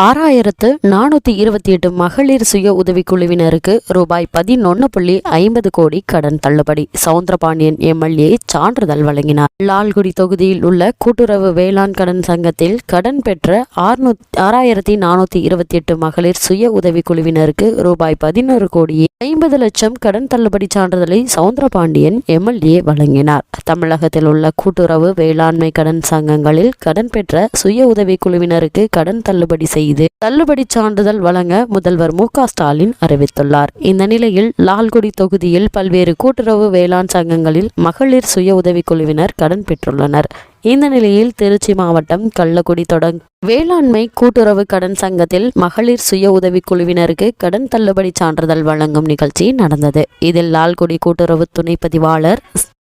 6428 மகளிர் சுய உதவிக்குழுவினருக்கு ரூபாய் 11.50 கோடி கடன் தள்ளுபடி. சவுந்தரபாண்டியன் எம்எல்ஏ சான்றிதழ் வழங்கினார். லால்குடி தொகுதியில் உள்ள கூட்டுறவு வேளாண் கடன் சங்கத்தில் கடன் பெற்ற 6428 மகளிர் சுய உதவிக்குழுவினருக்கு ரூபாய் 11 கோடியே 50 லட்சம் கடன் தள்ளுபடி சான்றிதழை சவுந்தரபாண்டியன் எம்எல்ஏ வழங்கினார். தமிழகத்தில் உள்ள கூட்டுறவு வேளாண்மை கடன் சங்கங்களில் கடன் பெற்ற சுய உதவிக்குழுவினருக்கு கடன் தள்ளுபடி தள்ளுபடி சான்றிதழ் வழங்க முதல்வர் மு.க.ஸ்டாலின் அறிவித்துள்ளார். இந்த நிலையில் லால்குடி தொகுதியில் பல்வேறு கூட்டுறவு வேளாண் சங்கங்களில் மகளிர் சுய உதவிக்குழுவினர் கடன் பெற்றுள்ளனர். இந்த நிலையில் திருச்சி மாவட்டம் கள்ளக்குடி வேளாண்மை கூட்டுறவு கடன் சங்கத்தில் மகளிர் சுய உதவிக்குழுவினருக்கு கடன் தள்ளுபடி சான்றிதழ் வழங்கும் நிகழ்ச்சி நடந்தது. இதில் லால்குடி கூட்டுறவு துணை பதிவாளர்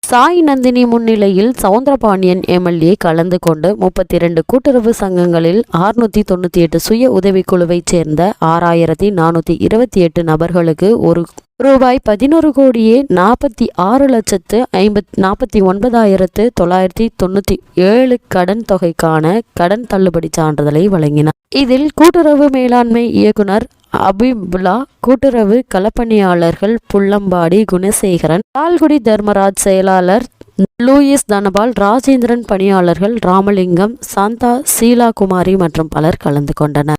சாய் நந்தினி முன்னிலையில் சவுந்தரபாண்டியன் எம்எல்ஏ கலந்து கொண்டு 32 கூட்டுறவு சங்கங்களில் 698 சுய உதவிக்குழுவைச் சேர்ந்த 6428 நபர்களுக்கு ரூபாய் 11 கோடியே 46,49,997 கடன் தொகைக்கான கடன் தள்ளுபடி சான்றிதழை வழங்கினார். இதில் கூட்டுறவு மேலாண்மை இயக்குனர் அபிபுல்லா, கூட்டுறவு களப்பணியாளர்கள் புள்ளம்பாடி குணசேகரன், லால்குடி தர்மராஜ் செயலாளர் லூயிஸ் தனபால், ராஜேந்திரன், பணியாளர்கள் ராமலிங்கம், சாந்தா, சீலா குமாரி மற்றும் பலர் கலந்து கொண்டனர்.